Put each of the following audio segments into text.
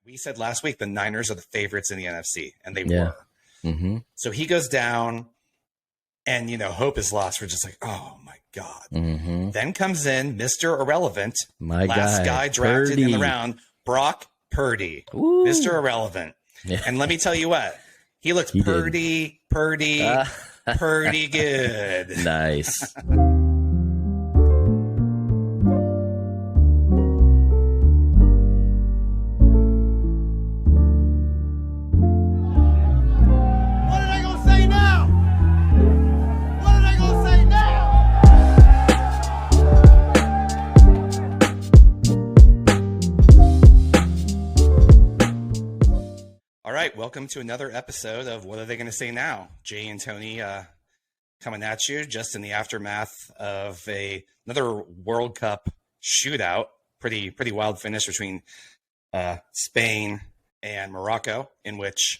we said last week the Niners are the favorites in the NFC, and they Yeah. were. Mm-hmm. So he goes down, and, hope is lost. We're just like, oh, my God. Mm-hmm. Then comes in Mr. Irrelevant, My last guy drafted Purdy. in the round, Brock Purdy, Ooh. Mr. Irrelevant. Yeah. And let me tell you what, he looks pretty good. Nice. Welcome to another episode of What Are They Going to Say Now? Jay and Tony coming at you just in the aftermath of another World Cup shootout. Pretty wild finish between Spain and Morocco, in which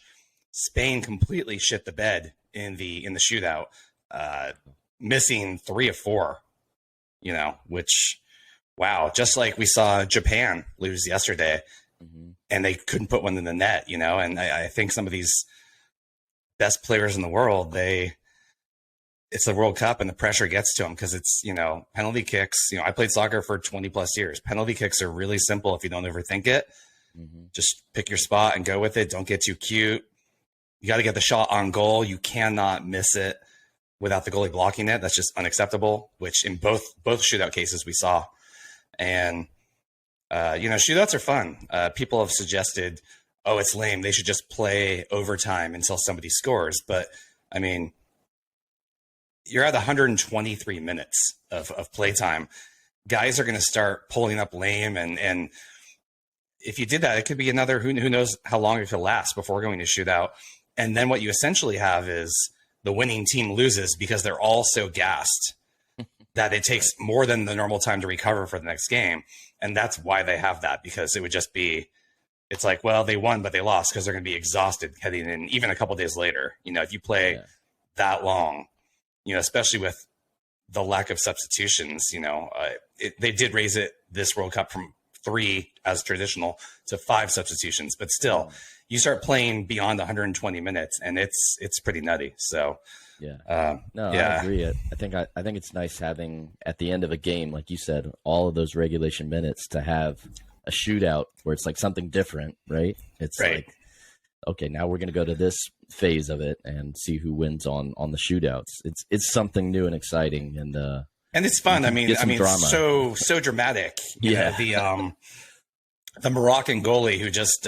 Spain completely shit the bed in the shootout, missing 3 of 4. Which, wow, just like we saw Japan lose yesterday. Mm-hmm. And they couldn't put one in the net, and I think some of these best players in the world, it's the World Cup and the pressure gets to them because it's, penalty kicks. I played soccer for 20 plus years. Penalty kicks are really simple if you don't overthink it. Mm-hmm. Just pick your spot and go with it. Don't get too cute. You got to get the shot on goal. You cannot miss it without the goalie blocking it. That's just unacceptable, which in both shootout cases we saw. And shootouts are fun. People have suggested, it's lame. They should just play overtime until somebody scores. But, I mean, you're at 123 minutes of playtime. Guys are going to start pulling up lame. And if you did that, it could be another, who knows how long it could last before going to shootout. And then what you essentially have is the winning team loses because they're all so gassed that it takes more than the normal time to recover for the next game. And that's why they have that, because it would just be, it's like, well, they won, but they lost because they're going to be exhausted heading in even a couple days later. If you play that long, especially with the lack of substitutions, they did raise it this World Cup from 3 as traditional to 5 substitutions, but still you start playing beyond 120 minutes and it's pretty nutty. So I agree. I think it's nice having at the end of a game, like you said, all of those regulation minutes to have a shootout where it's like something different, right? It's like, okay, now we're going to go to this phase of it and see who wins on the shootouts. It's something new and exciting, and it's fun. I mean, drama. so dramatic. The Moroccan goalie who just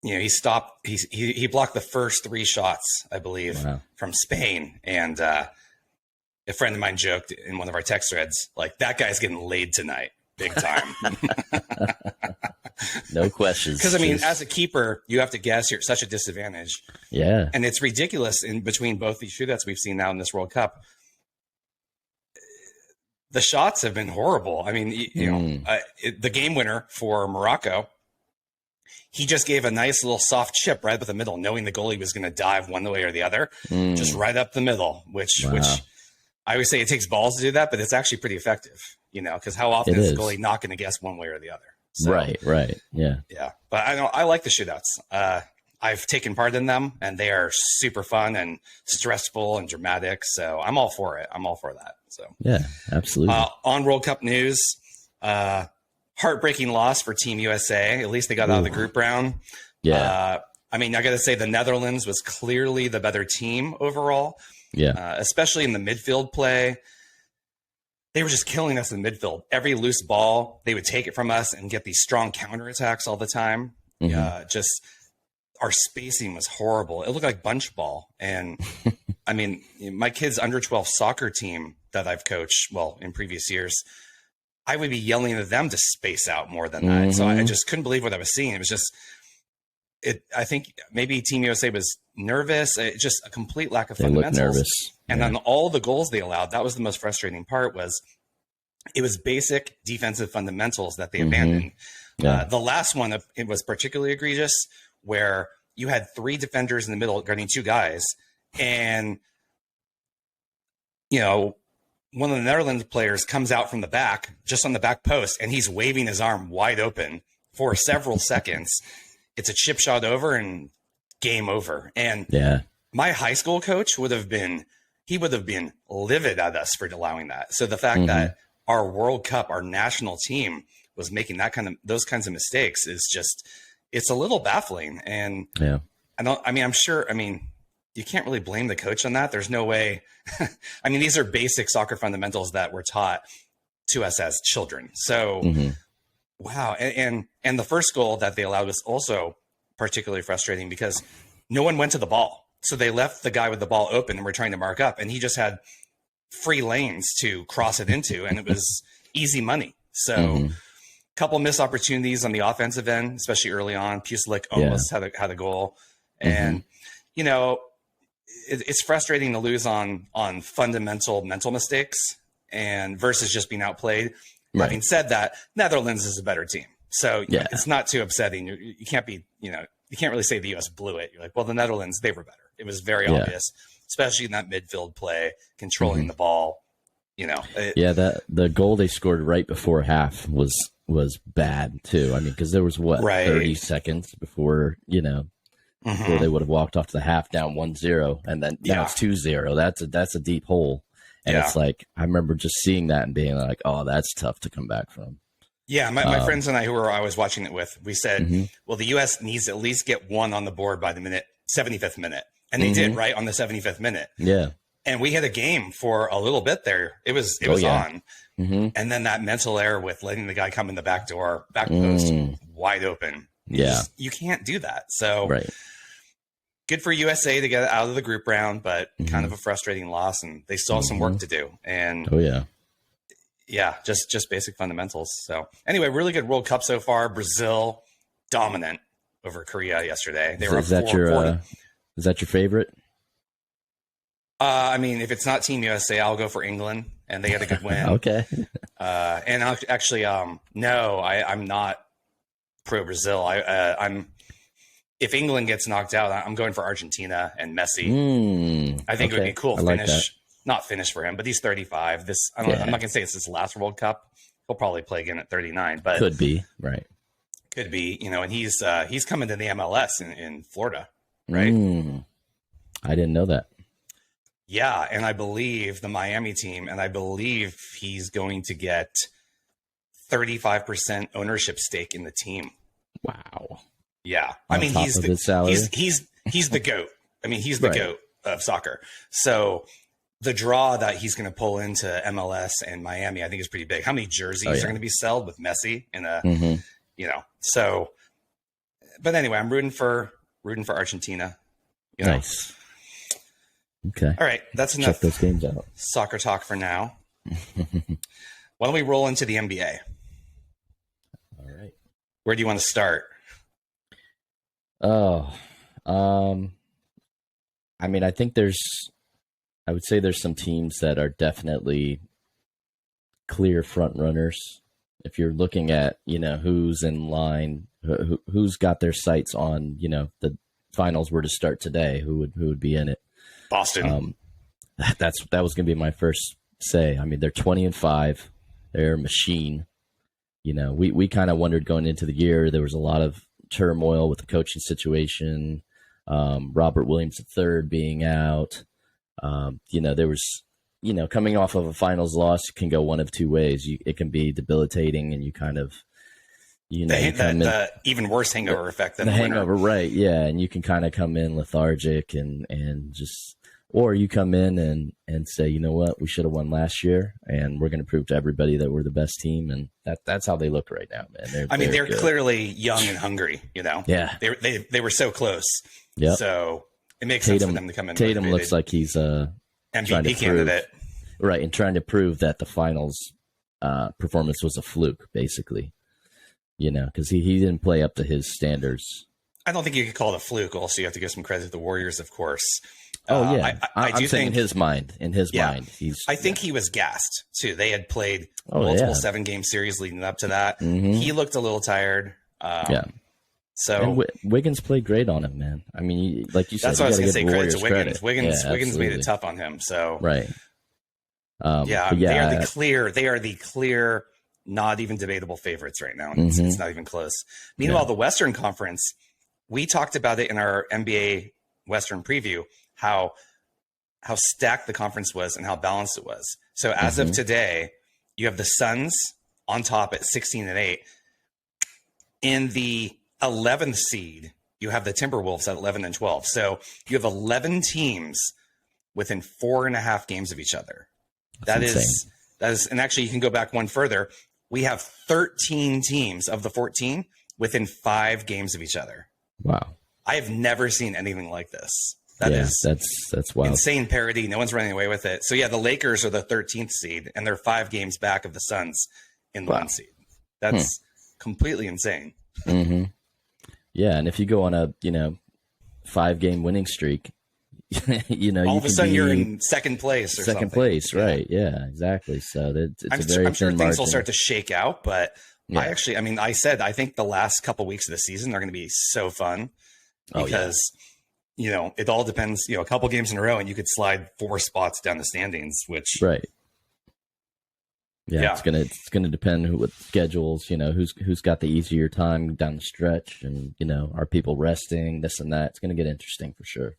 he blocked the first 3 shots, I believe, from Spain. And a friend of mine joked in one of our text threads, like, that guy's getting laid tonight, big time. No questions. Because, as a keeper, you have to guess. You're at such a disadvantage. Yeah. And it's ridiculous in between both these shootouts we've seen now in this World Cup. The shots have been horrible. I mean, the game winner for Morocco, he just gave a nice little soft chip right up the middle, knowing the goalie was going to dive one way or the other, just right up the middle, which I always say it takes balls to do that, but it's actually pretty effective, because how often is the goalie not going to guess one way or the other? So, right. Yeah. Yeah. But I like the shootouts. I've taken part in them, and they are super fun and stressful and dramatic. So I'm all for it. I'm all for that. So yeah, absolutely. On World Cup news, heartbreaking loss for Team USA. At least they got out of the group round. Yeah. I got to say the Netherlands was clearly the better team overall. Yeah. Especially in the midfield play. They were just killing us in the midfield. Every loose ball, they would take it from us and get these strong counterattacks all the time. Mm-hmm. Just our spacing was horrible. It looked like bunch ball. And my kids' under 12 soccer team that I've coached, in previous years, I would be yelling at them to space out more than that. Mm-hmm. So I just couldn't believe what I was seeing. It was just, I think maybe Team USA was nervous. Just a complete lack of fundamentals. They looked nervous. And then all the goals they allowed, that was the most frustrating part, was it was basic defensive fundamentals that they abandoned. Yeah. The last one, it was particularly egregious, where you had 3 defenders in the middle guarding 2 guys. And, one of the Netherlands players comes out from the back, just on the back post, and he's waving his arm wide open for several seconds, it's a chip shot over and game over. And my high school coach would have been livid at us for allowing that. So the fact that our World Cup, our national team was making those kinds of mistakes is just, it's a little baffling. And you can't really blame the coach on that. There's no way. I mean, these are basic soccer fundamentals that were taught to us as children. So, wow. And the first goal that they allowed was also particularly frustrating because no one went to the ball. So they left the guy with the ball open and were trying to mark up, and he just had free lanes to cross it into, and it was easy money. So couple missed opportunities on the offensive end, especially early on. Pusilik almost had a goal. And, you know, it's frustrating to lose on fundamental mental mistakes and versus just being outplayed. Right. Having said that, Netherlands is a better team. So it's not too upsetting. You can't be, you can't really say the U.S. blew it. You're like, well, the Netherlands, they were better. It was very obvious, especially in that midfield play, controlling the ball, the goal they scored right before half was bad too. I mean, because there was 30 seconds before, before they would have walked off to the half down 1-0, and then now it's 2-0. That's a deep hole. And it's like, I remember just seeing that and being like, oh, that's tough to come back from. Yeah, my friends and I was watching it with, we said, well, the U.S. needs to at least get one on the board by the 75th minute. And they did, right, on the 75th minute. Yeah. And we had a game for a little bit there. It was on. And then that mental error with letting the guy come in the back post wide open. You can't do that. So good for USA to get out of the group round, but kind of a frustrating loss. And they still have some work to do. And just basic fundamentals. So anyway, really good World Cup so far. Brazil dominant over Korea yesterday. They were is that your favorite? I mean, if it's not Team USA, I'll go for England, and they had a good win. Okay. And actually, no, I'm not pro Brazil. I'm if England gets knocked out, I'm going for Argentina and Messi. I think it would be a cool finish. Not finish for him, but he's 35. I'm not going to say it's his last World Cup. He'll probably play again at 39, but could be right. Could be, and he's coming to the MLS in Florida, right? I didn't know that. Yeah, and I believe the Miami team, and I believe he's going to get 35% ownership stake in the team. Wow. Yeah, I mean he's the GOAT. I mean he's the GOAT of soccer. So the draw that he's going to pull into MLS and Miami, I think is pretty big. How many jerseys are going to be sold with Messi in a, So, but anyway, I'm rooting for Argentina. Nice. Okay. All right. That's enough. Check those games out. Soccer talk for now. Why don't we roll into the NBA? All right. Where do you want to start? Oh, I mean, I would say there's some teams that are definitely clear front runners. If you're looking at, who's in line, who's got their sights on, the finals were to start today, who would be in it? Boston. That was going to be my first say. I mean, they're 20-5. They're a machine. We kind of wondered going into the year. There was a lot of turmoil with the coaching situation. Robert Williams III being out. There was, coming off of a finals loss can go one of two ways. It can be debilitating, and you kind of, the even worse hangover effect than the hangover, right? Yeah, and you can kind of come in lethargic and just, or you come in and say, you know what, we should have won last year, and we're going to prove to everybody that we're the best team, and that's how they look right now, man. They're clearly young and hungry. Yeah, they were so close. Yeah, so it makes sense for them to come in. Tatum looks like he's MVP candidate, right, and trying to prove that the finals performance was a fluke, basically. Because he didn't play up to his standards. I don't think you could call it a fluke. Also, you have to give some credit to the Warriors, of course. Oh yeah, I do think in his mind, I think he was gassed too. They had played multiple 7-game series leading up to that. He looked a little tired. So and Wiggins played great on him, man. I mean, like you said, that's what I was going to say. Credit to Wiggins. Wiggins made it tough on him. So right. they are the clear not even debatable favorites right now. It's not even close. Meanwhile, the Western Conference, we talked about it in our NBA Western preview, how stacked the conference was and how balanced it was. So as of today, you have the Suns on top at 16-8. In the 11th seed, you have the Timberwolves at 11-12. So you have 11 teams within 4.5 games of each other. That is, and actually you can go back one further. We have 13 teams of the 14 within 5 games of each other. Wow. I have never seen anything like this. That's wild. Insane parity. No one's running away with it. So yeah, the Lakers are the 13th seed and they're 5 games back of the Suns in the 1 seed. That's completely insane. Yeah. And if you go on a, 5-game winning streak, all of a sudden you're in second place or second place, right? Yeah, exactly. So it's I'm sure things will start to shake out, but I think the last couple weeks of the season are going to be so fun because it all depends. A couple games in a row, and you could slide 4 spots down the standings. Which it's gonna depend what schedules. Who's got the easier time down the stretch, and are people resting, this and that. It's gonna get interesting for sure.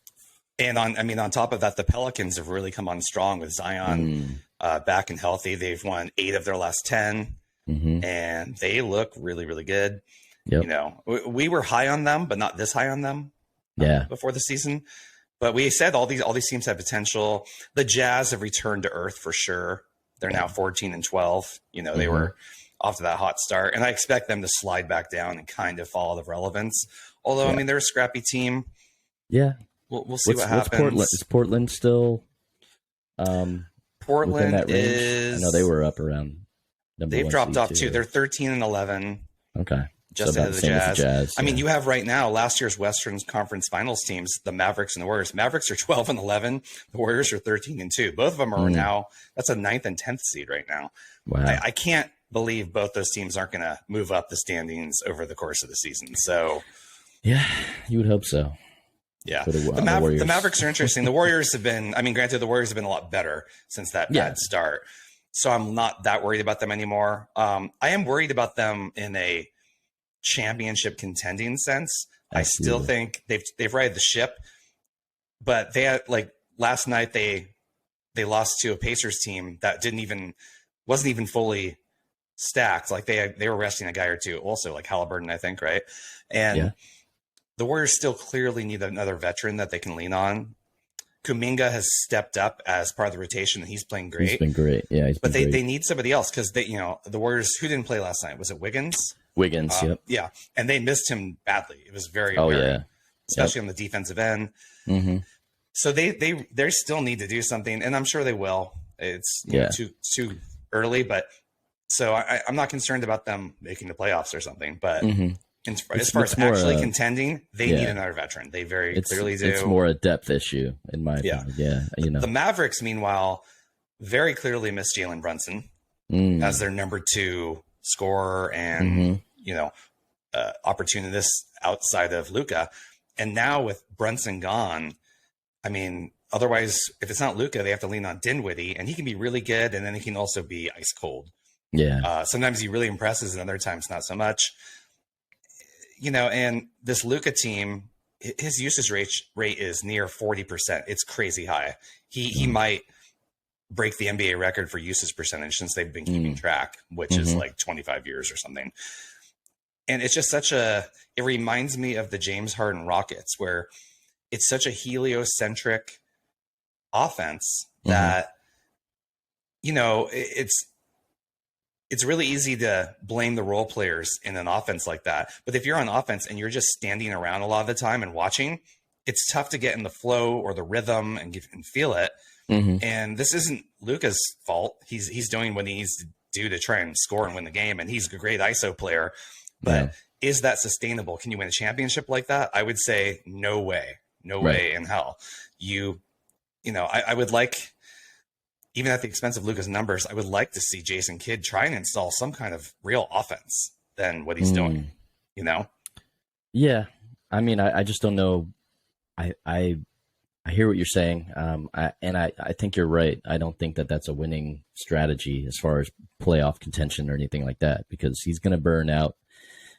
And on top of that, the Pelicans have really come on strong with Zion back and healthy. They've won 8 of their last 10, and they look really, really good. Yep. We were high on them, but not this high on them. Before the season, but we said all these teams have potential. The Jazz have returned to earth for sure. They're now 14-12. They were off to that hot start, and I expect them to slide back down and kind of fall out of relevance. Although they're a scrappy team. Yeah. We'll see what happens. Is Portland still Portland that is... I know they were up around number 1 They've dropped off too. too. They're 13-11. Okay. Just ahead of the Jazz. I mean, you have right now last year's Western Conference Finals teams, the Mavericks and the Warriors. Mavericks are 12-11. The Warriors are 13-2. Both of them are now, that's a 9th and 10th seed right now. Wow. I can't believe both those teams aren't going to move up the standings over the course of the season. So, yeah, you would hope so. Yeah. The Mavericks are interesting. The Warriors have been, granted, the Warriors have been a lot better since that bad start. So I'm not that worried about them anymore. I am worried about them in a championship contending sense. Absolutely. I still think they've righted the ship, but they had, last night they lost to a Pacers team that wasn't even fully stacked. They were resting a guy or two also, like Halliburton, I think, right? And the Warriors still clearly need another veteran that they can lean on. Kuminga has stepped up as part of the rotation, and he's playing great. He's been great. Yeah, they need somebody else because the Warriors, who didn't play last night? Was it Wiggins? Yep. Yeah, and they missed him badly. It was very apparent, especially on the defensive end. So they still need to do something, and I'm sure they will. It's too early, but so I'm not concerned about them making the playoffs or something. But as far as actually contending, they need another veteran. They very clearly do. It's more a depth issue, in my opinion. Yeah, the Mavericks, meanwhile, very clearly miss Jalen Brunson as their number 2 scorer and opportunist outside of Luka. And now with Brunson gone, otherwise, if it's not Luka, they have to lean on Dinwiddie, and he can be really good, and then he can also be ice cold. Yeah. Sometimes he really impresses, and other times not so much. And this Luka team, his usage rate is near 40%. It's crazy high. He might break the NBA record for usage percentage since they've been keeping track, which is like 25 years or something. And it's just it reminds me of the James Harden Rockets, where it's such a heliocentric offense that, it's really easy to blame the role players in an offense like that. But if you're on offense and you're just standing around a lot of the time and watching, it's tough to get in the flow or the rhythm and feel it. And this isn't Luka's fault. He's doing what he needs to do to try and score and win the game. And he's a great ISO player, but is that sustainable? Can you win a championship like that? I would say no way in hell. I would like, even at the expense of Luka's numbers, I would like to see Jason Kidd try and install some kind of real offense than what he's doing, Yeah. I just don't know. I I hear what you're saying. I think you're right. I don't think that that's a winning strategy as far as playoff contention or anything like that, because he's going to burn out.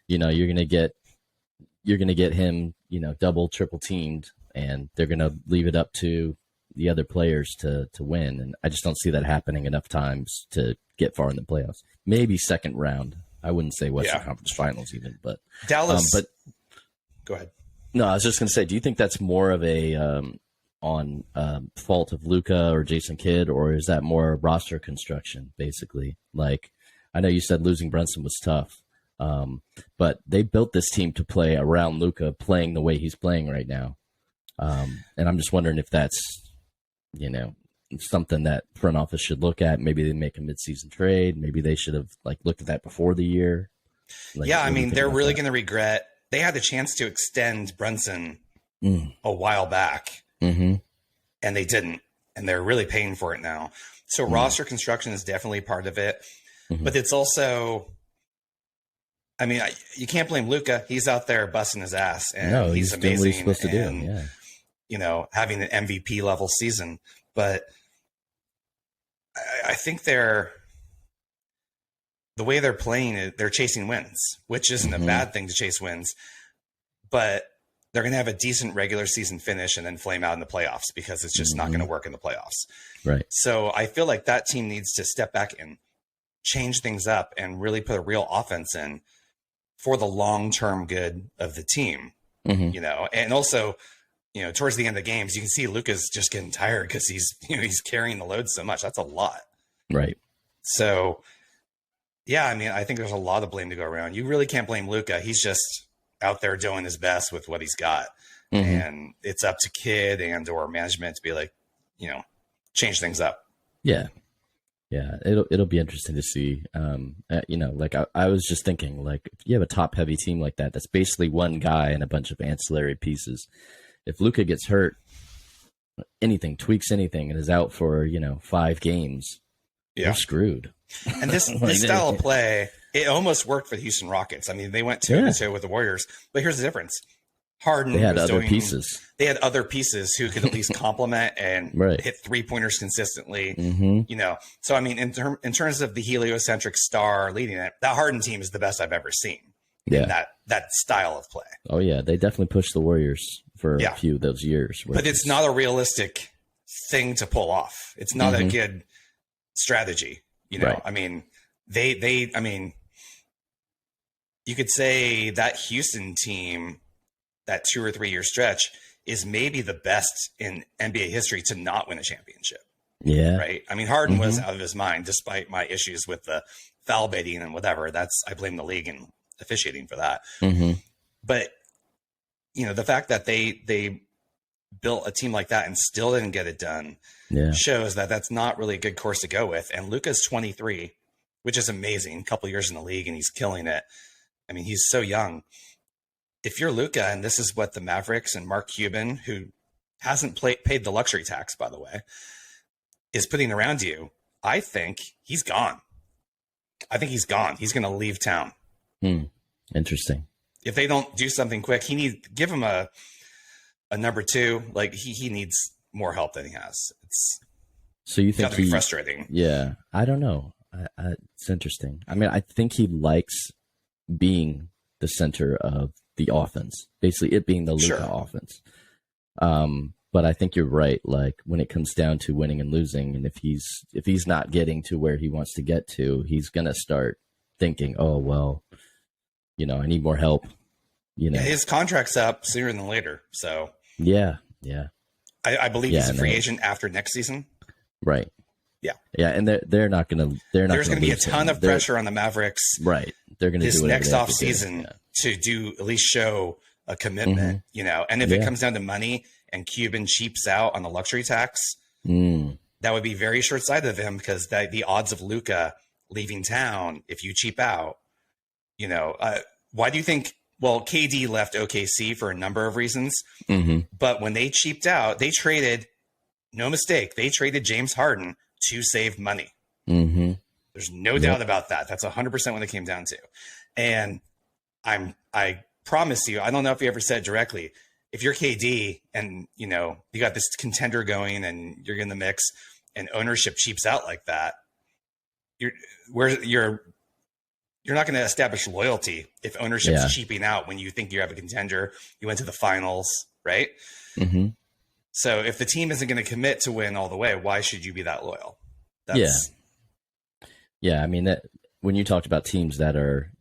You're going to get him, double, triple teamed, and they're going to leave it up to the other players to win. And I just don't see that happening enough times to get far in the playoffs. Maybe second round. I wouldn't say Western Conference Finals even, but Dallas. But go ahead. No, I was just going to say, do you think that's more of a fault of Luka or Jason Kidd, or is that more roster construction, basically? Like, I know you said losing Brunson was tough, but they built this team to play around Luka playing the way he's playing right now. And I'm just wondering if that's, something that front office should look at. Maybe they make a midseason trade. Maybe they should have looked at that before the year. They're really going to regret. They had the chance to extend Brunson a while back, and they didn't, and they're really paying for it now. So roster construction is definitely part of it, but it's also, you can't blame Luka. He's out there busting his ass, and he's amazing. Doing what he's supposed to do. Having an MVP level season, but I think the way they're playing it, they're chasing wins, which isn't a bad thing to chase wins, but they're going to have a decent regular season finish and then flame out in the playoffs because it's just not going to work in the playoffs. Right. So I feel like that team needs to step back and change things up and really put a real offense in for the long-term good of the team, and also, towards the end of the games, you can see Luka's just getting tired because he's carrying the load so much. That's a lot. Right. So, I think there's a lot of blame to go around. You really can't blame Luka. He's just out there doing his best with what he's got. And it's up to Kidd and or management to be like, change things up. Yeah. Yeah. It'll be interesting to see. I was just thinking, if you have a top heavy team like that, that's basically one guy and a bunch of ancillary pieces. If Luka gets hurt, tweaks anything and is out for, 5 games, you're screwed. And this style of play, it almost worked for the Houston Rockets. They went 2-2 with the Warriors, but here's the difference. Harden they had other pieces. They had other pieces who could at least complement and hit 3-pointers consistently. So in terms of the heliocentric star leading it, that Harden team is the best I've ever seen. Yeah, that style of play. Oh yeah, they definitely pushed the Warriors for a few of those years. But it's not a realistic thing to pull off. It's not a good strategy. Right. You could say that Houston team, that 2 or 3 year stretch, is maybe the best in NBA history to not win a championship. Yeah. Right. Harden was out of his mind, despite my issues with the foul baiting and whatever. I blame the league and officiating for that. But the fact that they built a team like that and still didn't get it done shows that that's not really a good course to go with. And Luka's 23, which is amazing. A couple years in the league and he's killing it. He's so young. If you're Luka, and this is what the Mavericks and Mark Cuban, who hasn't paid the luxury tax, by the way, is putting around you, I think he's gone. He's going to leave town. Interesting. If they don't do something quick, give him a number 2. He needs more help than he has. So you think he's frustrating? Yeah, I don't know. It's interesting. I think he likes being the center of the offense, basically it being the Luka offense. But I think you're right. When it comes down to winning and losing, and if he's not getting to where he wants to get to, he's gonna start thinking, oh well, I need more help. His contract's up sooner than later. So yeah. I believe he's a free agent after next season. Right. Yeah, and they're not gonna. There's going to be a ton of pressure on the Mavericks. Right. They're going to this do next off season to do at least show a commitment. And if it comes down to money and Cuban cheaps out on the luxury tax, that would be very short sighted of him because the odds of Luka leaving town if you cheap out. Why do you think? Well, KD left OKC for a number of reasons, but when they cheaped out, they traded. No mistake, they traded James Harden to save money. There's no doubt about that. That's 100% what it came down to. And I promise you, I don't know if he ever said it directly, if you're KD and, you know, you got this contender going and you're in the mix and ownership cheaps out like that, you're not going to establish loyalty if ownership's cheaping out when you think you have a contender, you went to the finals, right? Mm-hmm. So if the team isn't going to commit to win all the way, why should you be that loyal? Yeah. I mean, that when you talked about teams that are,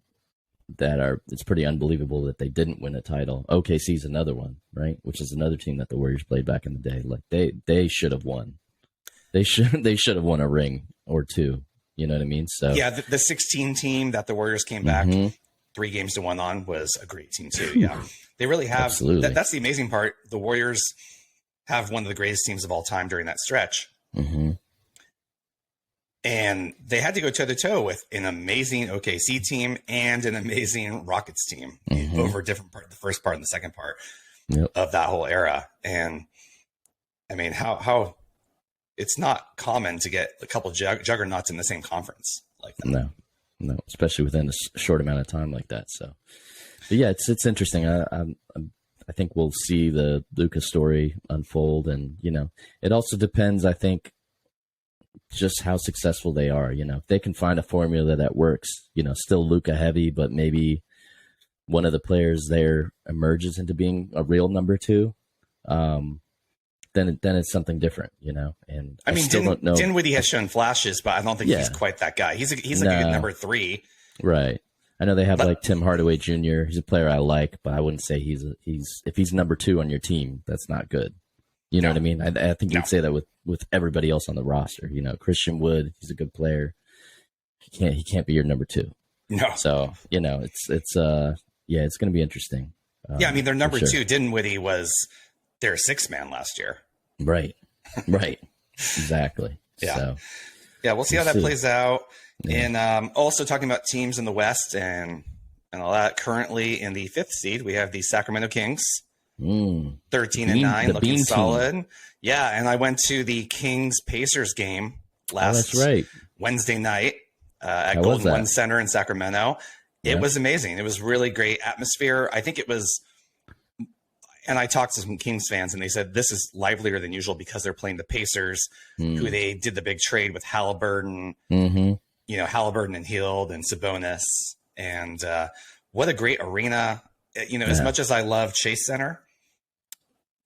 it's pretty unbelievable that they didn't win a title. OKC's another one, right? Which is another team that the Warriors played back in the day. Like they should have won. They should have won a ring or two. You know what I mean? So yeah, the 16 team that the Warriors came back 3-1 on was a great team too. Yeah, they really have. Absolutely. That's the amazing part. The Warriors have one of the greatest teams of all time during that stretch. Mm-hmm. And they had to go toe-to-toe with an amazing OKC team and an amazing Rockets team over different part, the first part and the second part of that whole era. And I mean, how it's not common to get a couple juggernauts in the same conference like that. No, especially within a short amount of time like that. So, but yeah, it's interesting. I think we'll see the Luka story unfold, and you know, it also depends, I think, just how successful they are. You know, if they can find a formula that works, you know, still Luka heavy, but maybe one of the players there emerges into being a real number two, then it's something different, you know. And I mean, Dinwiddie has shown flashes, but I don't think he's quite that guy. He's a good number three, right? I know they have like Tim Hardaway Jr. He's a player I like, but I wouldn't say he's if he's number two on your team, that's not good. You know what I mean? I think you'd say that with everybody else on the roster. You know, Christian Wood, he's a good player. He can't be your number two. No. So, you know, it's going to be interesting. I mean, their number two, Dinwiddie, was their sixth man last year. Right. Exactly. Yeah. So, we'll see how that plays out. Yeah. And also talking about teams in the West and all that. Currently in the 5th seed, we have the Sacramento Kings. 13-9, looking solid. Team. Yeah, and I went to the Kings Pacers game last Wednesday night at Golden One Center in Sacramento. It was amazing. It was really great atmosphere. I think it was, and I talked to some Kings fans, and they said this is livelier than usual because they're playing the Pacers, who they did the big trade with Halliburton. You know, Halliburton and Hield and Sabonis, and what a great arena. You know, as much as I love Chase Center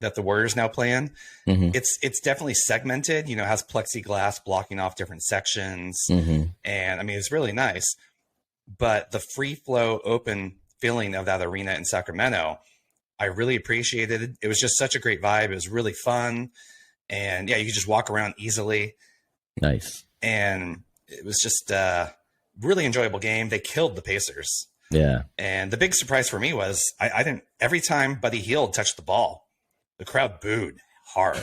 that the Warriors now play in, it's definitely segmented, you know, has plexiglass blocking off different sections. And I mean, it's really nice, but the free flow open feeling of that arena in Sacramento, I really appreciated. It was just such a great vibe. It was really fun. And yeah, you could just walk around easily. Nice. And it was just a really enjoyable game. They killed the Pacers. Yeah. And the big surprise for me was I didn't, every time Buddy Hield touched the ball, the crowd booed hard.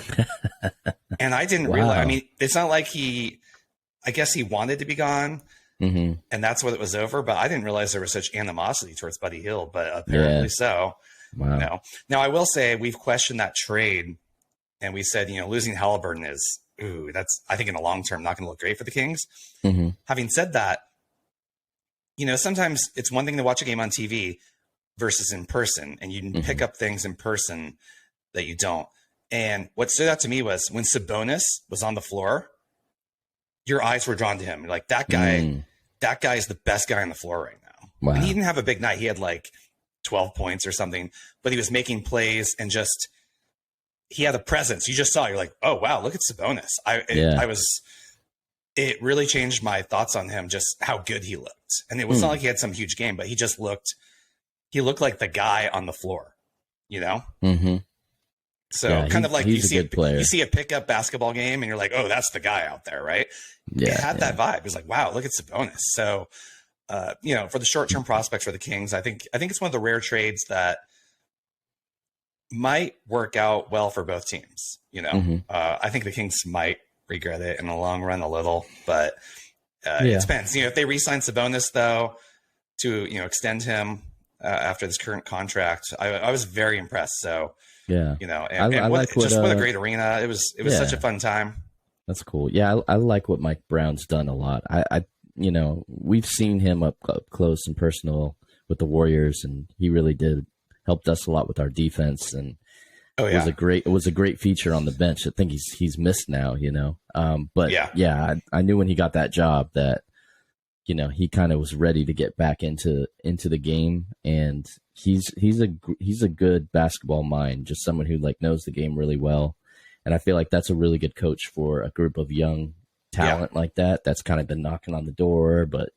And I didn't realize, I mean, it's not like I guess he wanted to be gone and that's what it was over, but I didn't realize there was such animosity towards Buddy Hield, but apparently so. Wow. You know? Now I will say we've questioned that trade and we said, you know, losing Halliburton is, that's, I think in the long term, not going to look great for the Kings. Having said that, you know, sometimes it's one thing to watch a game on TV versus in person, and you can pick up things in person that you don't. And what stood out to me was when Sabonis was on the floor, your eyes were drawn to him. You're like, that guy is the best guy on the floor right now. Wow. And he didn't have a big night. He had like 12 points or something, but he was making plays and just, he had a presence. You just saw, you're like, oh, wow, look at Sabonis. It really changed my thoughts on him, just how good he looked. And it was not like he had some huge game, but he looked like the guy on the floor, you know? So kind of like you see a pickup basketball game and you're like, oh, that's the guy out there, right? Yeah. It had that vibe. It was like, wow, look at Sabonis. So, you know, for the short-term prospects for the Kings, I think it's one of the rare trades that might work out well for both teams. You know, I think the Kings might regret it in the long run a little, but it depends. You know, if they re-sign Sabonis though to, you know, extend him after this current contract, I was very impressed. So you know, and what a great arena. It was such a fun time. That's cool. Yeah, I like what Mike Brown's done a lot. I you know, we've seen him up close and personal with the Warriors, and he really helped us a lot with our defense. And Oh yeah, it was a great feature on the bench. I think he's missed now, But I knew when he got that job that, he kind of was ready to get back into the game, and he's a good basketball mind, just someone who like knows the game really well. And I feel like that's a really good coach for a group of young talent like that. That's kind of been knocking on the door, but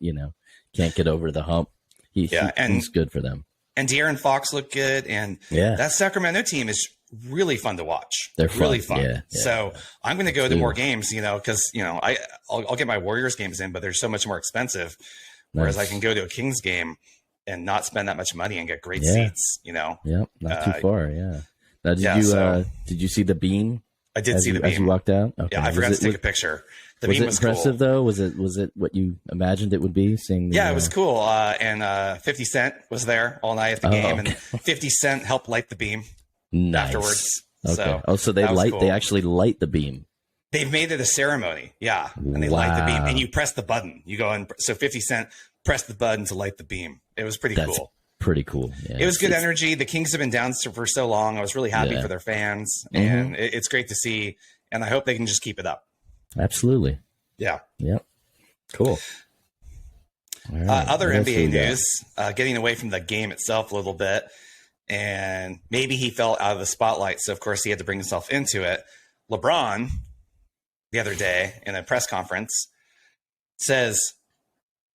can't get over the hump. He's good for them. And De'Aaron Fox looked good, and that Sacramento team is really fun to watch. They're really fun. Yeah. So I'm going to go to more games, because I'll get my Warriors games in, but they're so much more expensive. Whereas I can go to a Kings game and not spend that much money and get great seats. Yep, not too far. Yeah. Now, did you see the beam? I did see the beam as you walked out. Okay. Yeah, I forgot to take a picture. The beam was impressive cool. Though? Was it what you imagined it would be? It was cool. And 50 Cent was there all night at the game, and 50 Cent helped light the beam afterwards. Okay. So they actually light the beam. They've made it a ceremony, and they light the beam, and you press the button. You go and so 50 Cent pressed the button to light the beam. It was pretty cool. Pretty cool. Yeah, it was good energy. The Kings have been down for so long. I was really happy for their fans, and it's great to see. And I hope they can just keep it up. Absolutely. Yeah. Yep. Cool. Right. Other NBA news, getting away from the game itself a little bit, and maybe he fell out of the spotlight, so of course he had to bring himself into it. LeBron, the other day in a press conference, says,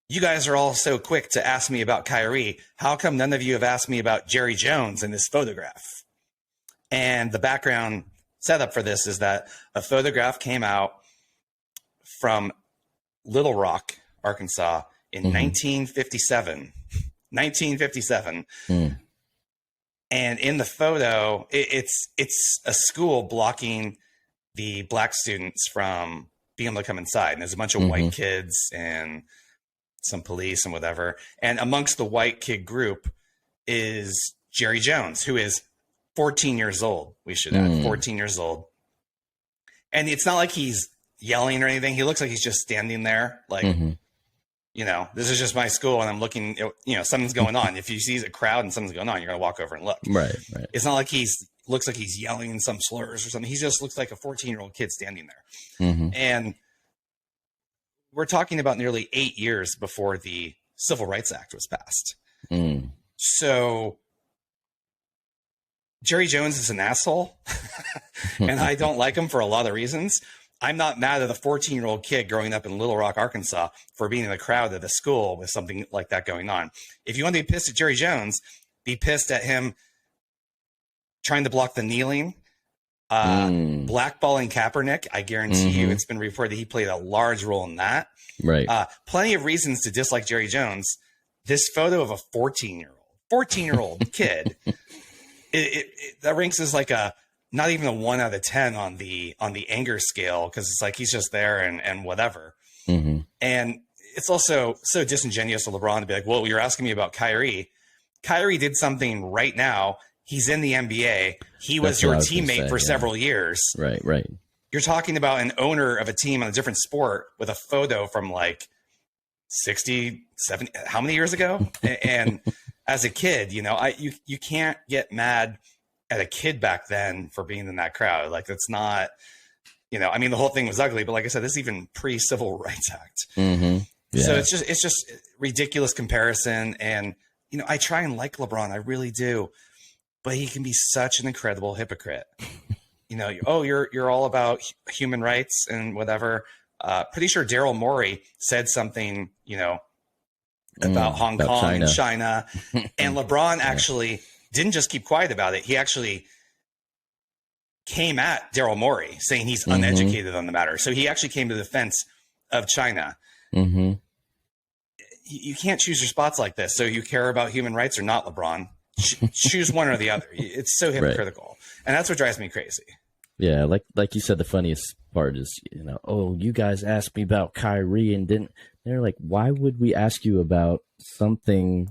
"You guys are all so quick to ask me about Kyrie. How come none of you have asked me about Jerry Jones in this photograph?" And the background setup for this is that a photograph came out from Little Rock, Arkansas in 1957. 1957. And in the photo, it's a school blocking the black students from being able to come inside. And there's a bunch of white kids and some police and whatever. And amongst the white kid group is Jerry Jones, who is 14 years old. We should add 14 years old. And it's not like he's yelling or anything. He looks like he's just standing there. Like, this is just my school and I'm looking, something's going on. If you see a crowd and something's going on, you're going to walk over and look. Right. It's not like looks like he's yelling some slurs or something. He just looks like a 14-year-old kid standing there. And we're talking about nearly 8 years before the Civil Rights Act was passed. So Jerry Jones is an asshole, and I don't like him for a lot of reasons. I'm not mad at a 14-year-old kid growing up in Little Rock, Arkansas, for being in the crowd at a school with something like that going on. If you want to be pissed at Jerry Jones, be pissed at him trying to block the kneeling, blackballing Kaepernick. I guarantee you it's been reported that he played a large role in that. Right. Plenty of reasons to dislike Jerry Jones. This photo of a 14-year-old kid, that ranks as like not even a 1 out of 10 on the anger scale, because it's like he's just there and whatever. And it's also so disingenuous of LeBron to be like, well, you're asking me about Kyrie. Kyrie did something right now. He's in the NBA. He was your teammate for several years. Right. You're talking about an owner of a team on a different sport with a photo from like 60, 70, how many years ago? And as a kid, you can't get mad at a kid back then for being in that crowd. Like, it's not, the whole thing was ugly, but like I said, this is even pre-Civil Rights Act. So it's just ridiculous comparison. And, I try and like LeBron. I really do. But he can be such an incredible hypocrite. You're all about human rights and whatever. Pretty sure Daryl Morey said something, about Hong Kong China. And China. And LeBron actually didn't just keep quiet about it. He actually came at Daryl Morey, saying he's uneducated on the matter. So he actually came to the defense of China. You can't choose your spots like this. So you care about human rights or not, LeBron? Choose one or the other. It's so hypocritical. And that's what drives me crazy. Yeah, like you said, the funniest part is, you guys asked me about Kyrie and didn't. They're like, why would we ask you about something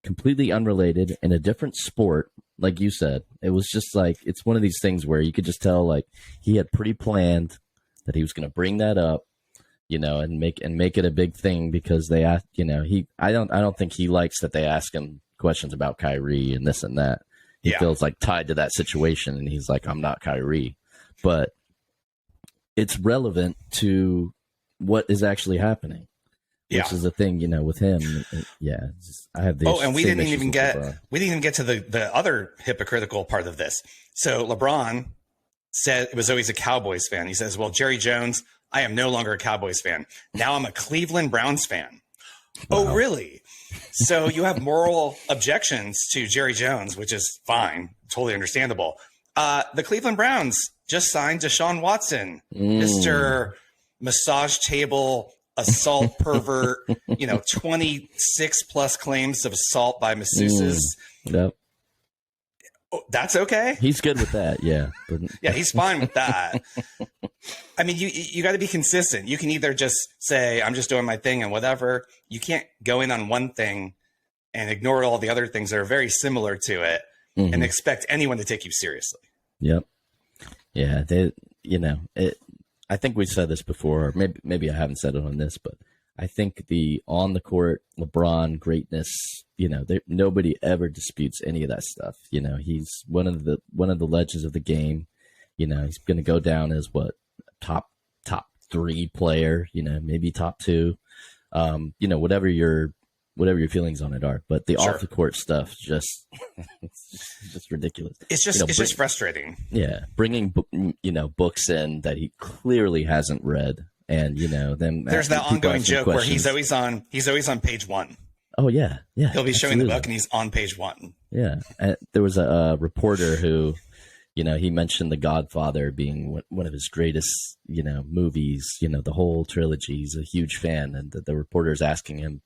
completely unrelated in a different sport? Like you said, it was just like, it's one of these things where you could just tell, like, he had pre-planned that he was going to bring that up, and make it a big thing because they asked, I don't think he likes that they ask him questions about Kyrie and this and that. he feels like tied to that situation, and he's like, I'm not Kyrie. But it's relevant to what is actually happening, which is the thing, you know, with him. I have this. Oh, and we didn't even get to the other hypocritical part of this. So LeBron said it was always a Cowboys fan. He says, well, Jerry Jones, I am no longer a Cowboys fan. Now I'm a Cleveland Browns fan. Wow. Oh, really? So you have moral objections to Jerry Jones, which is fine. Totally understandable. The Cleveland Browns just signed Deshaun Watson, Mr. Massage Table assault pervert, 26 plus claims of assault by masseuses. Yep. Oh, that's okay. He's good with that. Yeah. Yeah, he's fine with that. I mean, you got to be consistent. You can either just say, I'm just doing my thing and whatever. You can't go in on one thing and ignore all the other things that are very similar to it and expect anyone to take you seriously. Yep. Yeah. I think we said this before, or maybe I haven't said it on this, but I think the on the court LeBron greatness, nobody ever disputes any of that stuff. He's one of the legends of the game. He's going to go down as top 3 player, maybe top 2. Whatever your feelings on it are, but the off the court stuff it's just ridiculous. It's just frustrating. Yeah, bringing books in that he clearly hasn't read, and them. There's that ongoing joke where he's always on page 1. Oh yeah. He'll be showing the book and he's on page 1. Yeah, there was a reporter who, he mentioned The Godfather being one of his greatest, movies. The whole trilogy. He's a huge fan, and the reporter's asking him,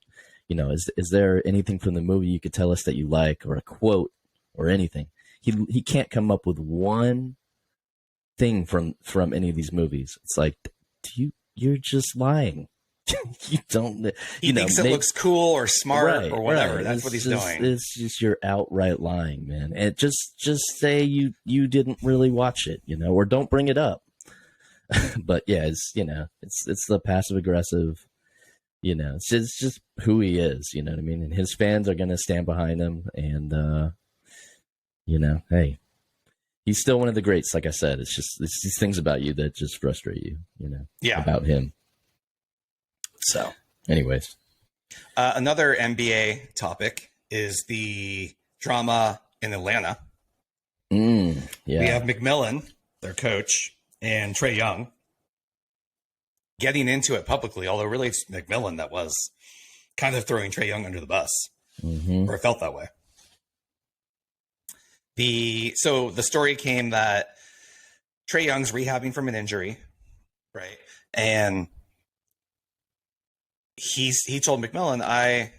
is there anything from the movie you could tell us that you like, or a quote or anything? He can't come up with one thing from any of these movies. It's like, you're just lying. You don't. He thinks it looks cool or smart or whatever. Right. That's what he's doing. It's just you're outright lying, man. And just say you didn't really watch it, or don't bring it up. But yeah, it's the passive aggressive. It's just who he is, you know what I mean? And his fans are going to stand behind him. And, hey, he's still one of the greats. Like I said, it's these things about you that just frustrate you, about him. So anyways, another NBA topic is the drama in Atlanta. Yeah. We have McMillan, their coach, and Trae Young getting into it publicly, although really it's McMillan that was kind of throwing Trae Young under the bus, or it felt that way. So the story came that Trae Young's rehabbing from an injury, right? And he told McMillan, I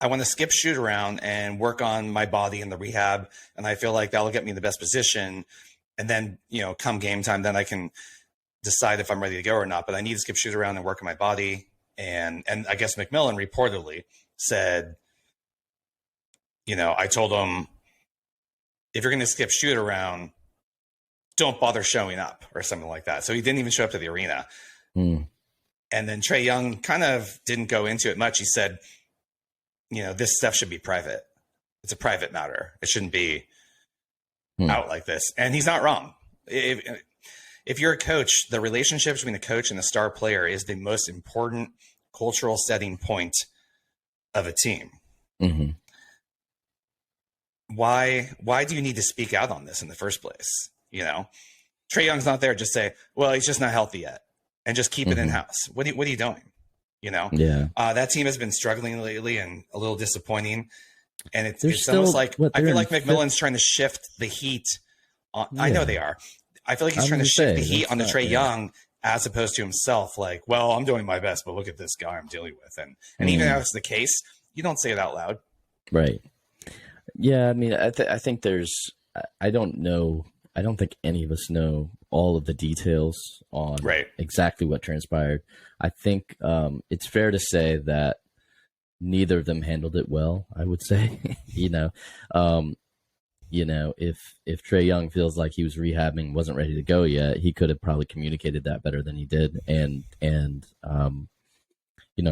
want to skip shoot around and work on my body in the rehab, and I feel like that'll get me in the best position. And then, come game time, then I can decide if I'm ready to go or not, but I need to skip shoot around and work on my body. And I guess McMillan reportedly said, I told him, if you're going to skip shoot around, don't bother showing up or something like that. So he didn't even show up to the arena. And then Trae Young kind of didn't go into it much. He said, this stuff should be private. It's a private matter. It shouldn't be out like this. And he's not wrong. If you're a coach, the relationship between the coach and the star player is the most important cultural setting point of a team. Why do you need to speak out on this in the first place? Trae Young's not there. Just say, well, he's just not healthy yet, and just keep it in house. What are you doing? Yeah. That team has been struggling lately and a little disappointing. And it's almost like, I feel like McMillan's trying to shift the heat on. I know they are. I feel like he's trying to shift the heat onto Trae Young as opposed to himself. Like, well, I'm doing my best, but look at this guy I'm dealing with. And even if it's the case, you don't say it out loud. Right. Yeah. I mean, I think I don't know. I don't think any of us know all of the details on exactly what transpired. I think it's fair to say that neither of them handled it well, I would say. If Trae Young feels like he was rehabbing, wasn't ready to go yet, he could have probably communicated that better than he did. And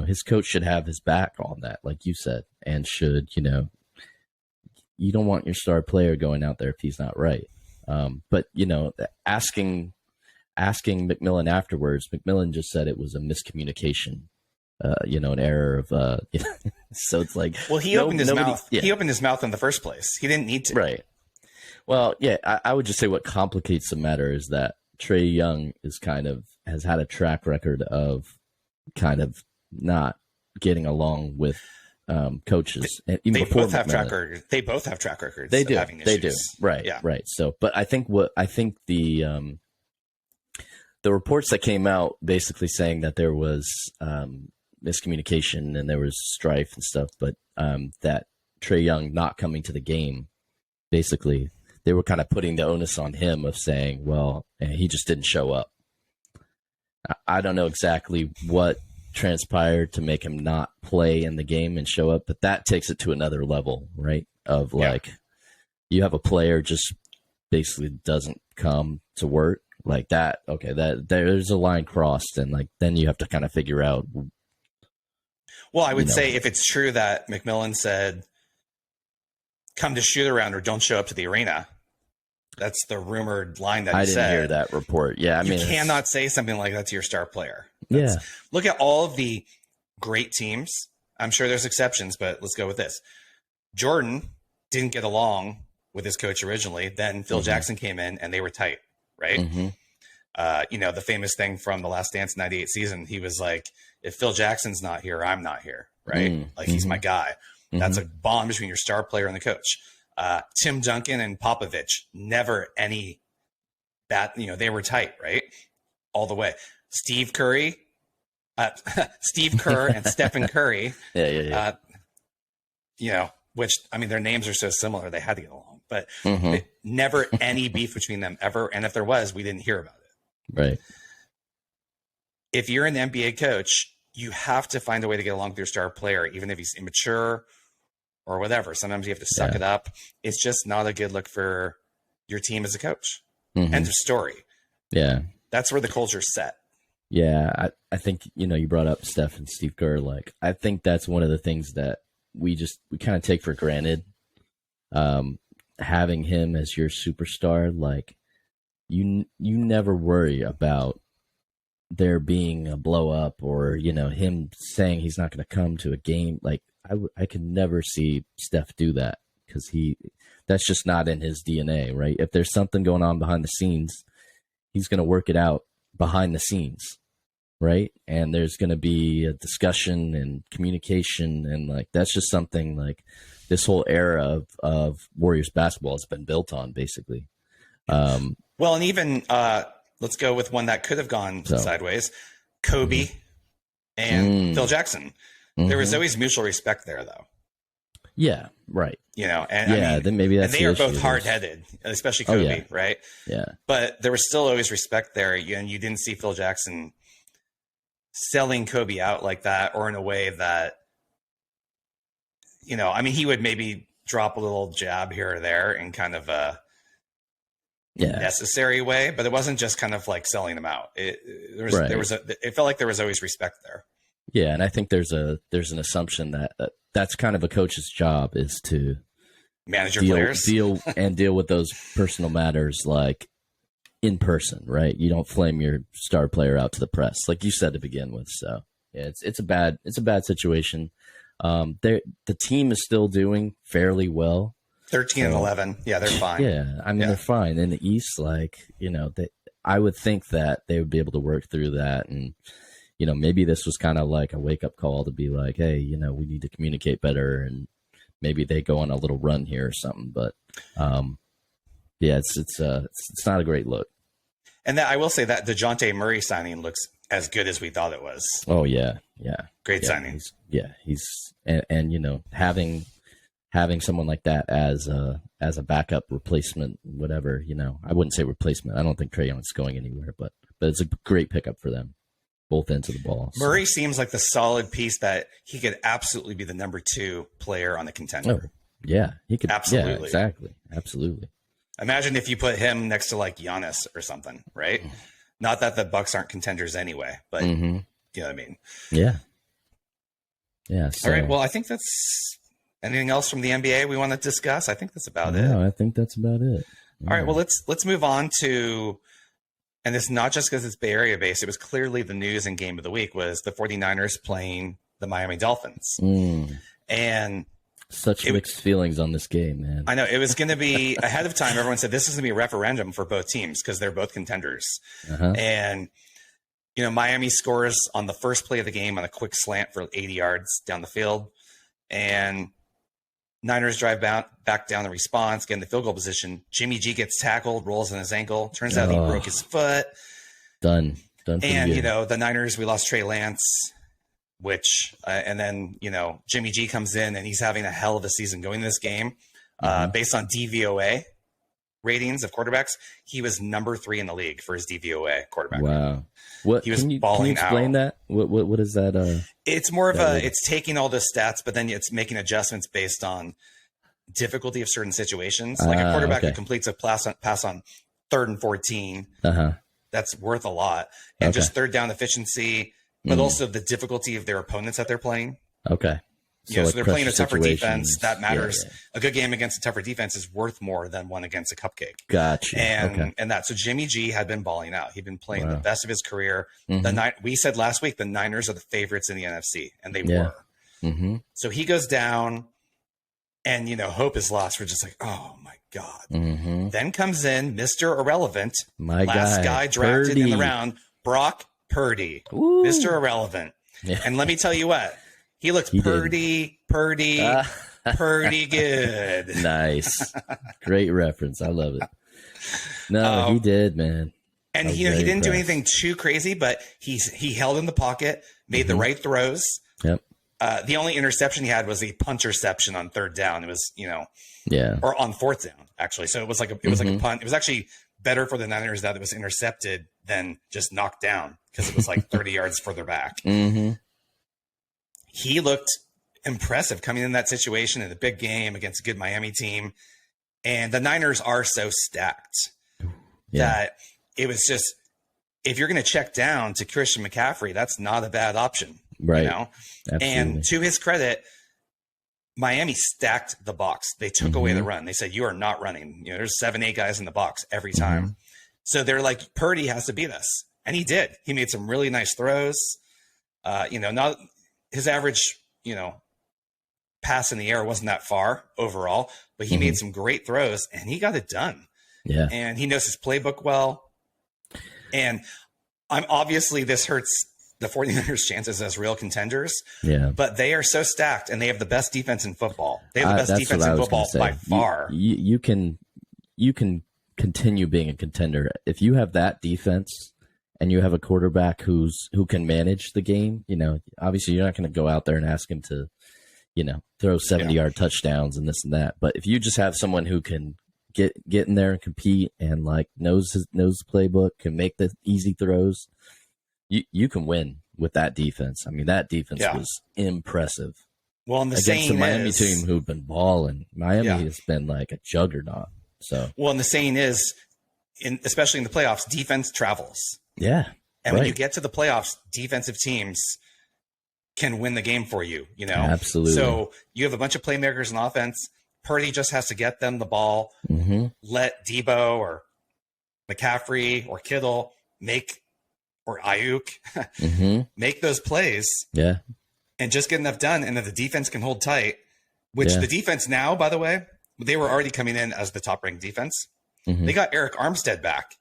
his coach should have his back on that, like you said, and should, you don't want your star player going out there if he's not right. But asking McMillan afterwards, McMillan just said it was a miscommunication. An error of so it's like, well, he opened his mouth. Yeah. He opened his mouth in the first place. He didn't need to. Right. Well, yeah, I would just say what complicates the matter is that Trae Young has had a track record of kind of not getting along with coaches. And even they both have track records. They both have track records. They do. Having issues. They do. Right. Yeah. Right. So, but I think the reports that came out basically saying that there was miscommunication and there was strife and stuff, but that Trae Young not coming to the game, basically they were kind of putting the onus on him of saying, well, he just didn't show up. I don't know exactly what transpired to make him not play in the game and show up, but that takes it to another level, right? Of like, you have a player just basically doesn't come to work like that. Okay, that there's a line crossed, and like then you have to kind of figure out. Well, I would say if it's true that McMillan said, come to shoot around or don't show up to the arena. That's the rumored line that he said. I didn't hear that report. Yeah, you cannot say something like that to your star player. Look at all of the great teams. I'm sure there's exceptions, but let's go with this. Jordan didn't get along with his coach originally. Then Phil Jackson came in and they were tight, right? The famous thing from the Last Dance 98 season, he was like, if Phil Jackson's not here, I'm not here, right? Like, he's my guy. That's a bond between your star player and the coach. Tim Duncan and Popovich, never any bad, they were tight, right? All the way. Steve Kerr and Stephen Curry, which, I mean, their names are so similar, they had to get along, but never any beef between them ever. And if there was, we didn't hear about it. Right. If you're an NBA coach, you have to find a way to get along with your star player, even if he's immature or whatever. Sometimes you have to suck it up. It's just not a good look for your team as a coach. End of story. Yeah. That's where the culture's set. Yeah. I think, you brought up Steph and Steve Kerr. Like, I think that's one of the things that we kind of take for granted. Having him as your superstar, like you never worry about there being a blow up or, him saying he's not going to come to a game. Like, I could never see Steph do that because that's just not in his DNA, right? If there's something going on behind the scenes, he's going to work it out behind the scenes, right? And there's going to be a discussion and communication, and like that's just something like this whole era of Warriors basketball has been built on, basically. Well, and even let's go with one that could have gone sideways: Kobe and Phil Jackson. There was always mutual respect there, though. Yeah, right. Then maybe that's and they are both hard-headed, especially Kobe, right? Yeah. But there was still always respect there, and you didn't see Phil Jackson selling Kobe out like that, or in a way that, he would maybe drop a little jab here or there in kind of a necessary way, but it wasn't just kind of like selling them out. It felt like there was always respect there. Yeah, and I think there's an assumption that that's kind of a coach's job is to manage your players, deal with those personal matters like in person, right? You don't flame your star player out to the press, like you said to begin with. So yeah, it's a bad situation. The team is still doing fairly well. 13 and 11. Yeah, they're fine. Yeah, I mean they're fine in the East. Like I would think that they would be able to work through that and. Maybe this was kind of like a wake up call to be like, hey, we need to communicate better, and maybe they go on a little run here or something. But it's not a great look. And I will say that DeJounte Murray signing looks as good as we thought it was. Oh yeah, great signing. He's having someone like that as a backup replacement, whatever. I wouldn't say replacement. I don't think Trae Young's going anywhere, but it's a great pickup for them. Both ends of the ball. So. Murray seems like the solid piece that he could absolutely be the number 2 player on the contender. Oh, yeah, he could. Absolutely. Yeah, exactly. Absolutely. Imagine if you put him next to like Giannis or something, right? Not that the Bucks aren't contenders anyway, but you know what I mean? Yeah. Yeah. So. All right. Well, I think that's Anything else from the NBA we want to discuss? I think that's about it. No, I think that's about it. All right. Well, let's move on to, and it's not just because it's Bay Area based. It was clearly the news and game of the week was the 49ers playing the Miami Dolphins. And such mixed feelings on this game, man. I know it was going to be ahead of time. Everyone said this is going to be a referendum for both teams because they're both contenders. And, you know, Miami scores on the first play of the game on a quick slant for 80 yards down the field. And Niners drive back down the response, get in the field goal position. Jimmy G gets tackled, rolls on his ankle. Turns out he broke his foot. Done. And, you know, the Niners, we lost Trey Lance, which, and then, you know, Jimmy G comes in and he's having a hell of a season going in this game. Based on DVOA ratings of quarterbacks, he was number 3 in the league for his DVOA quarterback. Wow. What he was can you explain out. That? What is that? It's more of it's taking all the stats, but then it's making adjustments based on difficulty of certain situations. Like a quarterback who completes a pass on 3rd and 14, that's worth a lot. And just third down efficiency, but also the difficulty of their opponents that they're playing. Okay. So they're playing a tougher defense. That matters. Yeah. A good game against a tougher defense is worth more than one against a cupcake. Gotcha. And that. So Jimmy G had been balling out. He'd been playing the best of his career. We said last week the Niners are the favorites in the NFC, and they were. So he goes down, and, you know, hope is lost. We're just like, oh, my God. Then comes in Mr. Irrelevant, last guy drafted in the round, Brock Purdy, Mr. Irrelevant. Yeah. And let me tell you what. He looks pretty good. Nice. Great reference. I love it. No, he did, man. And, you know, he didn't do anything too crazy, but he held in the pocket, made the right throws. Yep. The only interception he had was a punterception on 3rd down. It was, you know, or on 4th down, actually. So it was like a punt. It was actually better for the Niners that it was intercepted than just knocked down because it was like 30 yards further back. He looked impressive coming in that situation in a big game against a good Miami team. And the Niners are so stacked that it was just, if you're going to check down to Christian McCaffrey, that's not a bad option. Right. You know? Absolutely. And to his credit, Miami stacked the box. They took away the run. They said, you are not running. You know, there's 7-8 guys in the box every time. So they're like, Purdy has to beat us. And he did. He made some really nice throws. You know, not his average, you know, pass in the air wasn't that far overall, but he made some great throws and he got it done. Yeah. And he knows his playbook well. And obviously this hurts the 49ers chances as real contenders. Yeah. But they are so stacked and they have the best defense in football. They have the best defense in football by far. You can continue being a contender if you have that defense. And you have a quarterback who can manage the game. You know, obviously you're not going to go out there and ask him to, you know, throw 70-yard touchdowns and this and that. But if you just have someone who can get in there and compete and like knows the playbook, can make the easy throws, you can win with that defense. I mean, that defense was impressive. Well, and against the Miami team who've been balling, Miami has been like a juggernaut. So well, and the saying is, especially in the playoffs, defense travels. Yeah. And when you get to the playoffs, defensive teams can win the game for you, you know? Absolutely. So you have a bunch of playmakers on offense. Purdy just has to get them the ball, let Debo or McCaffrey or Kittle or Ayuk make those plays. Yeah. And just get enough done. And if the defense can hold tight, which the defense now, by the way, they were already coming in as the top ranked defense. They got Eric Armstead back.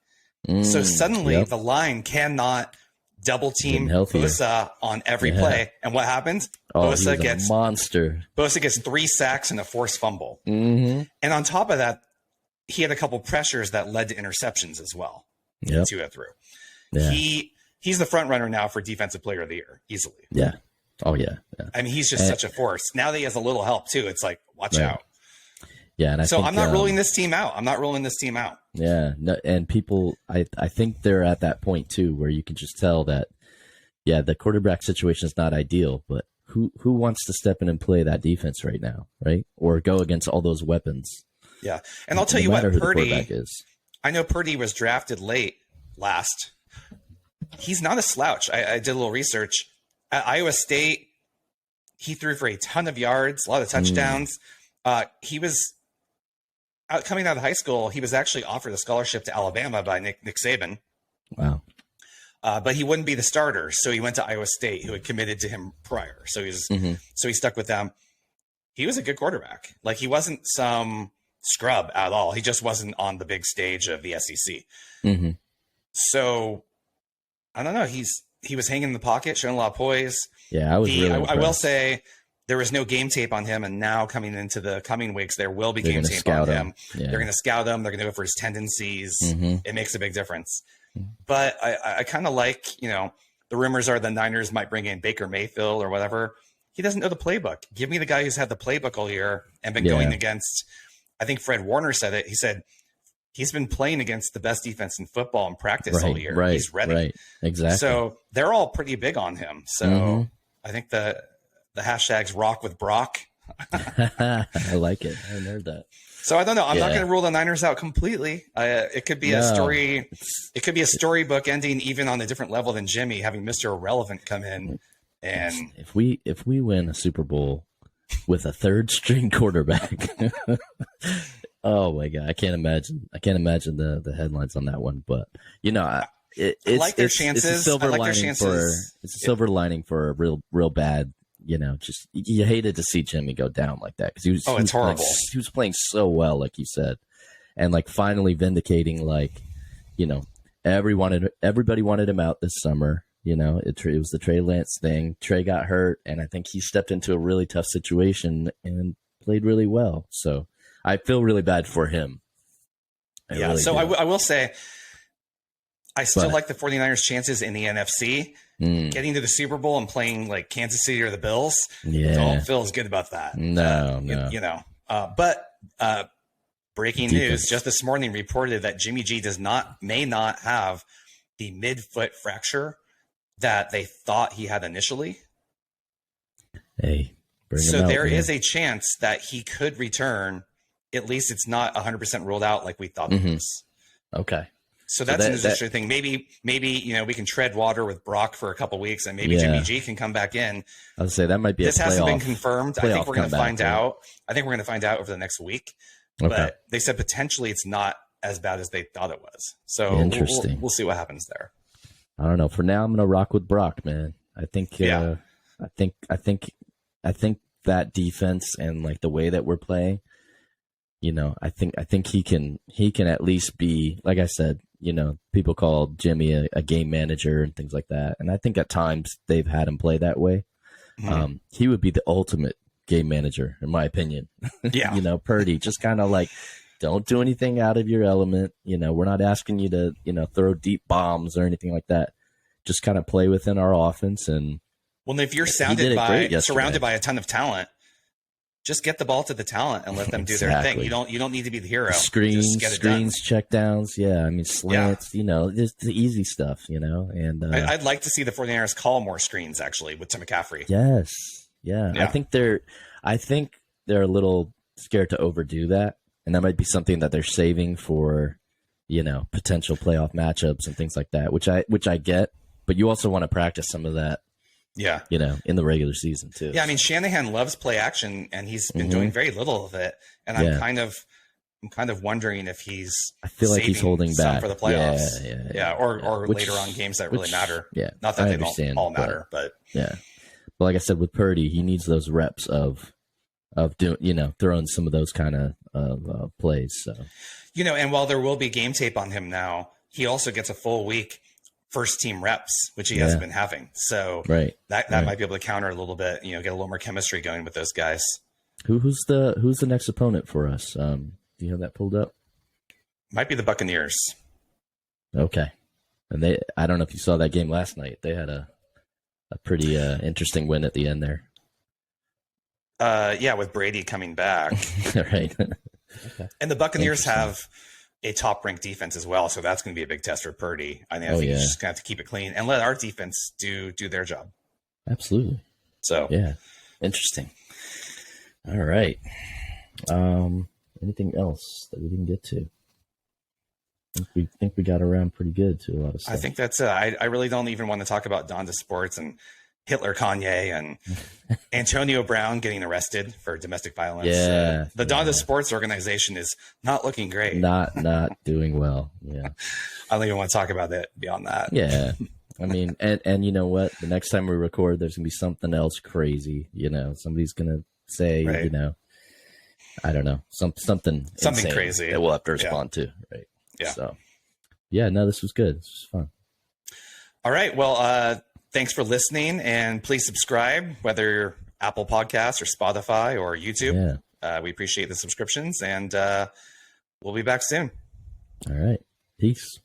So suddenly the line cannot double team Bosa on every play. And what happens? Bosa gets a monster. Bosa gets 3 sacks and a forced fumble. And on top of that, he had a couple pressures that led to interceptions as well. To go through. Yeah. He's the front runner now for defensive player of the year, easily. Yeah. Oh yeah. I mean, he's just such a force. Now that he has a little help too, it's like, watch out. Yeah, and I'm not ruling this team out. Yeah, no, and people, I think they're at that point too, where you can just tell that, the quarterback situation is not ideal, but who wants to step in and play that defense right now, right? Or go against all those weapons? Yeah, and I'll tell you what, Purdy is. I know Purdy was drafted late last. He's not a slouch. I did a little research at Iowa State. He threw for a ton of yards, a lot of touchdowns. He was coming out of high school. He was actually offered a scholarship to Alabama by Nick Saban. Wow. But he wouldn't be the starter, so he went to Iowa State, who had committed to him prior. So he stuck with them. He was a good quarterback. Like, he wasn't some scrub at all. He just wasn't on the big stage of the SEC. Mm-hmm. So I don't know. He was hanging in the pocket, showing a lot of poise. Yeah, I will say there was no game tape on him, and now coming into the coming weeks, there will be game tape on him. Yeah. They're going to scout him. They're going to go for his tendencies. It makes a big difference. But I kind of like, the rumors are the Niners might bring in Baker Mayfield or whatever. He doesn't know the playbook. Give me the guy who's had the playbook all year and been going against, I think Fred Warner said it. He said he's been playing against the best defense in football in practice all year. Right, he's ready. Right, exactly. So they're all pretty big on him. So I think the hashtags rock with Brock. I like it. I heard that. So I don't know. I'm not going to rule the Niners out completely. It could be a story. It could be a storybook ending even on a different level than Jimmy, having Mr. Irrelevant come in. And if we win a Super Bowl with a third string quarterback, oh my God, I can't imagine the headlines on that one. But I like their chances. It's a silver lining for a real bad. Just you hated to see Jimmy go down like that because he was horrible. He was playing so well, like you said, and like finally vindicating, everybody wanted him out this summer. It was the Trey Lance thing. Trey got hurt, and I think he stepped into a really tough situation and played really well. So I feel really bad for him. I will say I still like the 49ers' chances in the NFC. Getting to the Super Bowl and playing like Kansas City or the Bills, don't feel as good about that. No. But breaking news just this morning reported that Jimmy G may not have the midfoot fracture that they thought he had initially. Hey, so there is a chance that he could return. At least it's not 100% ruled out like we thought it was. Okay. So that's an interesting thing. Maybe we can tread water with Brock for a couple weeks, and maybe Jimmy G can come back in. I would say that might be. This hasn't been confirmed. I think we're going to find out. I think we're going to find out over the next week. Okay. But they said potentially it's not as bad as they thought it was. So interesting. We'll see what happens there. I don't know. For now, I'm going to rock with Brock, man. I think. I think that defense and like the way that we're playing. I think he can at least be, like I said, people call Jimmy a game manager and things like that. And I think at times they've had him play that way. He would be the ultimate game manager, in my opinion. Yeah. Purdy, just kind of like, don't do anything out of your element. We're not asking you to, throw deep bombs or anything like that. Just kind of play within our offense. And if you're surrounded by a ton of talent, just get the ball to the talent and let them do their thing. You don't need to be the hero. Screens, checkdowns. Yeah, I mean slants. Just the easy stuff. And I'd like to see the 49ers call more screens actually with Tim McCaffrey. Yes, yeah. I think they're a little scared to overdo that, and that might be something that they're saving for, potential playoff matchups and things like that. Which I get, but you also want to practice some of that. Yeah. In the regular season too. Yeah. I mean, Shanahan loves play action and he's been doing very little of it. And I'm kind of wondering if I feel like he's holding back for the playoffs. Yeah. Or later on games that really matter. Yeah. Not that they don't all matter, but yeah. But like I said, with Purdy, he needs those reps of doing, throwing some of those kind of plays. So, and while there will be game tape on him now, he also gets a full week first team reps, which he hasn't been having. So that might be able to counter a little bit, get a little more chemistry going with those guys. Who's the next opponent for us? Do you have that pulled up? Might be the Buccaneers. Okay. And I don't know if you saw that game last night. They had a pretty interesting win at the end there. With Brady coming back. Right. Okay. And the Buccaneers have a top-ranked defense as well, so that's going to be a big test for Purdy. I think he's just going to have to keep it clean and let our defense do their job. Absolutely. So yeah, interesting. All right. Anything else that we didn't get to? I think we got around pretty good to a lot of stuff. I think that's it. I really don't even want to talk about Donda Sports, and Hitler Kanye and Antonio Brown getting arrested for domestic violence. Yeah. The Donda Sports Organization is not looking great. Not doing well. Yeah. I don't even want to talk about it beyond that. Yeah. I mean, and you know what? The next time we record, there's going to be something else crazy. You know, somebody's going to say, you know, I don't know, something crazy that we'll have to respond to. Right. Yeah. So, yeah, no, this was good. This was fun. All right. Well, thanks for listening, and please subscribe, whether you're Apple Podcasts or Spotify or YouTube. Yeah. We appreciate the subscriptions, and we'll be back soon. All right. Peace.